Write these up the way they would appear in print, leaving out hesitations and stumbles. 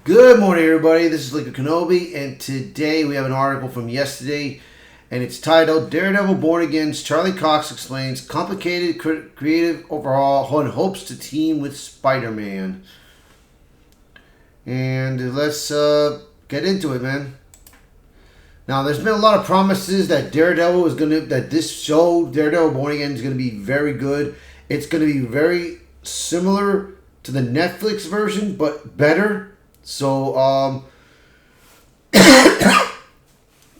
Good morning, everybody. This is Liquid Kenobi, and today we have an article from yesterday, and it's titled "Daredevil Born Again's Charlie Cox Explains Complicated Creative Overhaul and Hopes to Team with Spider-Man." And let's get into it, man. Now, there's been a lot of promises that this show, Daredevil Born Again, is gonna be very good. It's gonna be very similar to the Netflix version, but better. So,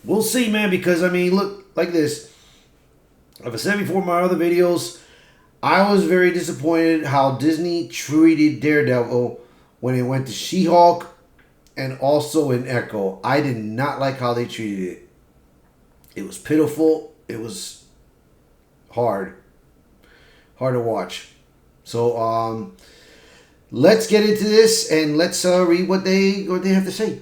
we'll see, man, because, look, like this. Like I said before in my other videos, I was very disappointed how Disney treated Daredevil when it went to She-Hulk and also in Echo. I did not like how they treated it. It was pitiful. It was hard to watch. So, let's get into this and let's read what they have to say.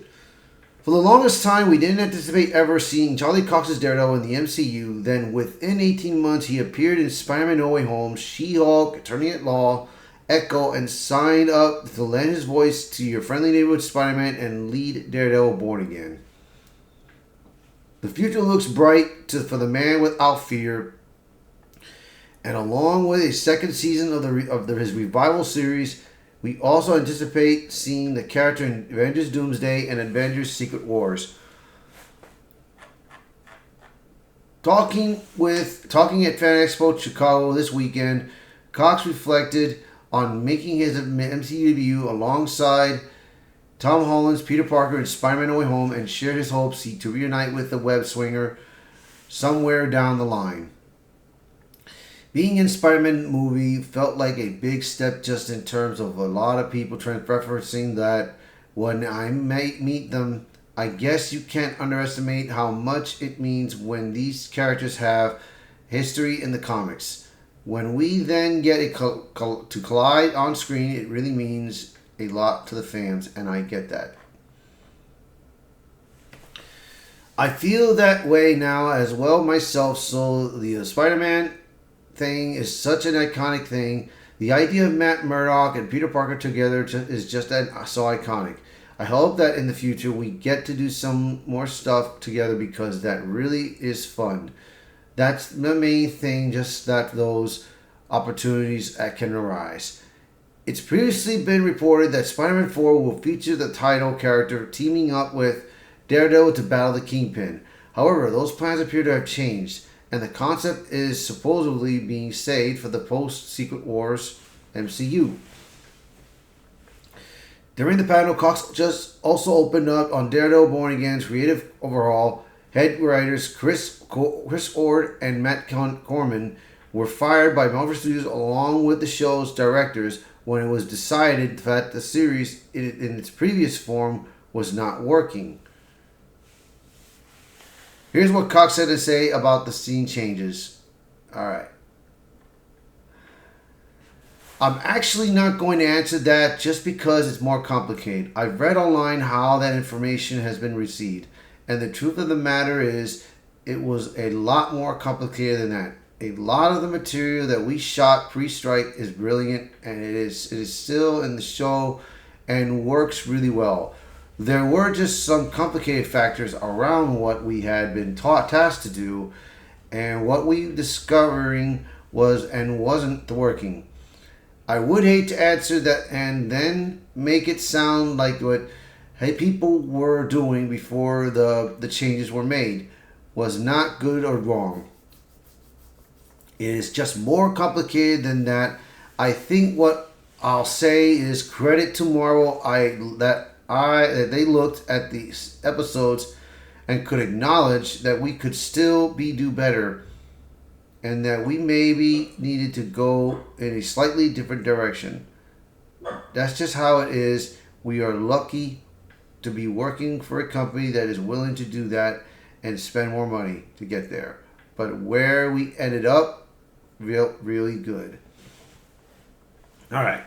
For the longest time, we didn't anticipate ever seeing Charlie Cox's Daredevil in the MCU. Then, within 18 months, he appeared in Spider-Man No Way Home, She-Hulk, Attorney at Law, Echo, and signed up to lend his voice to your friendly neighborhood Spider-Man and lead Daredevil Born Again. The future looks bright for the man without fear. And along with a second season of his revival series, we also anticipate seeing the character in Avengers Doomsday and Avengers Secret Wars. Talking at Fan Expo Chicago this weekend, Cox reflected on making his MCU debut alongside Tom Holland's Peter Parker in Spider-Man No Way Home and shared his hopes to reunite with the web swinger somewhere down the line. Being in Spider-Man movie felt like a big step just in terms of a lot of people referencing that when I meet them, I guess you can't underestimate how much it means when these characters have history in the comics. When we then get to collide on screen, it really means a lot to the fans, and I get that. I feel that way now as well myself, so the Spider-Man thing is such an iconic thing. The idea of Matt Murdock and Peter Parker together is just so iconic. I hope that in the future we get to do some more stuff together because that really is fun. That's the main thing, just that those opportunities can arise. It's previously been reported that Spider-Man 4 will feature the title character teaming up with Daredevil to battle the Kingpin. However, those plans appear to have changed, and the concept is supposedly being saved for the post-Secret Wars MCU. During the panel, Cox just also opened up on Daredevil Born Again's creative overhaul. Head writers Chris Ord and Matt Corman were fired by Marvel Studios along with the show's directors when it was decided that the series in its previous form was not working. Here's what Cox had to say about the scene changes. Alright. I'm actually not going to answer that just because it's more complicated. I've read online how that information has been received. And the truth of the matter is, it was a lot more complicated than that. A lot of the material that we shot pre-strike is brilliant, and it is still in the show and works really well. There were just some complicated factors around what we had been tasked to do, and what we discovering was and wasn't working. I would hate to answer that and then make it sound like what people were doing before the changes were made was not good or wrong. It is just more complicated than that. I think what I'll say is credit to Marvel that they looked at these episodes and could acknowledge that we could still do better and that we maybe needed to go in a slightly different direction. That's just how it is. We are lucky to be working for a company that is willing to do that and spend more money to get there. But where we ended up, really good. All right.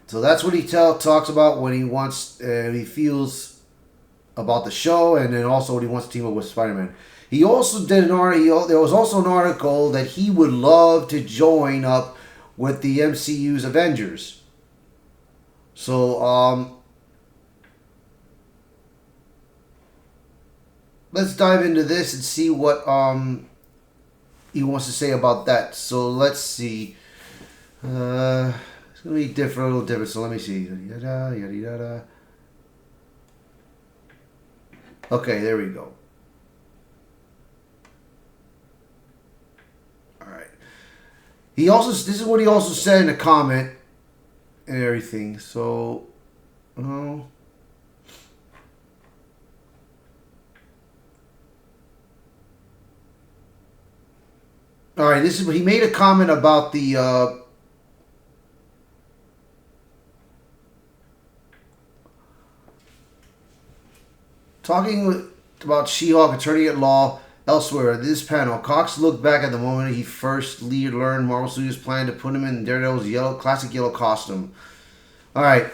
So that's what he talks about when he wants, he feels about the show, and then also what he wants to team up with Spider-Man. He also did there was also an article that he would love to join up with the MCU's Avengers. So let's dive into this and see what he wants to say about that. So let's see. It's gonna be different, a little different. So let me see. Yada, yada, yada. Okay, there we go. All right. He also, this is what he also said in a comment and everything. So, all right. This is, he made a comment about the talking about She-Hulk attorney at law elsewhere. This panel, Cox looked back at the moment he first learned Marvel Studios' plan to put him in Daredevil's classic yellow costume. All right.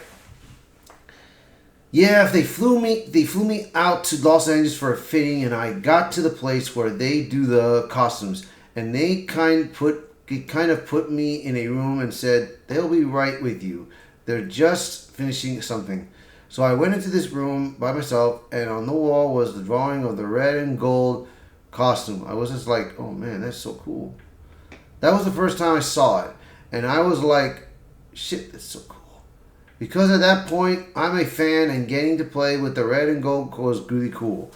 Yeah, if they flew me out to Los Angeles for a fitting, and I got to the place where they do the costumes, and they kind of put me in a room and said they'll be right with you. They're just finishing something. So I went into this room by myself, and on the wall was the drawing of the red and gold costume. I was just like, oh man, that's so cool. That was the first time I saw it, and I was like, shit, that's so cool. Because at that point, I'm a fan, and getting to play with the red and gold was really cool.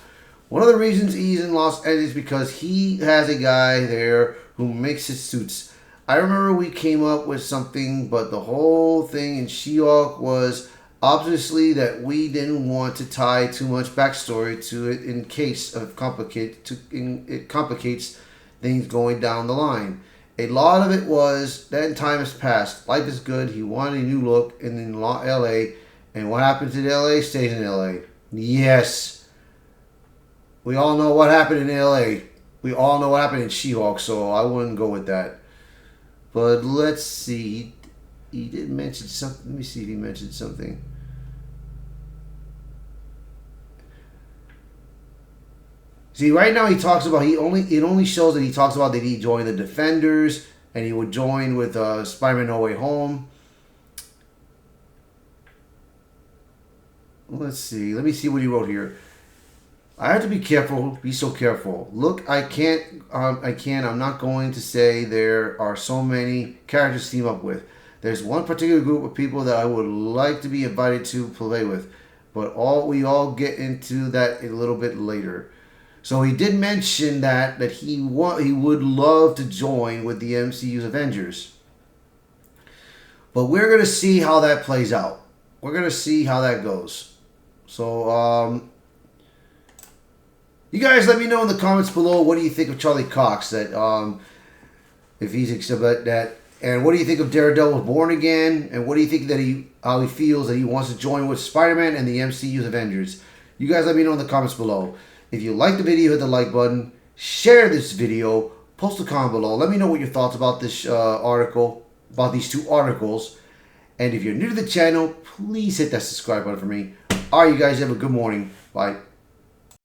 One of the reasons he's in Los Angeles is because he has a guy there who makes his suits. I remember we came up with something, but the whole thing in She-Hulk was obviously that we didn't want to tie too much backstory to it in case of it complicates things going down the line. A lot of it was that time has passed. Life is good. He wanted a new look in L.A. And what happened to L.A. stays in L.A. Yes. We all know what happened in L.A. We all know what happened in She-Hulk, so I wouldn't go with that. But let's see. He did mention something. Let me see if he mentioned something. See, right now he talks about it only shows that he talks about that he joined the Defenders and he would join with Spider-Man No Way Home. Let's see. Let me see what he wrote here. I have to be careful. Be so careful. Look, I can't. I'm not going to say there are so many characters to team up with. There's one particular group of people that I would like to be invited to play with, but we all get into that a little bit later. So he did mention that he would love to join with the MCU's Avengers. But we're going to see how that plays out. We're going to see how that goes. So, you guys let me know in the comments below, what do you think of Charlie Cox? That if he's about that, and what do you think of Daredevil Born Again? And what do you think that how he feels that he wants to join with Spider-Man and the MCU's Avengers? You guys let me know in the comments below. If you like the video, hit the like button. Share this video. Post a comment below. Let me know what your thoughts about this article, about these two articles. And if you're new to the channel, please hit that subscribe button for me. All right, you guys have a good morning. Bye.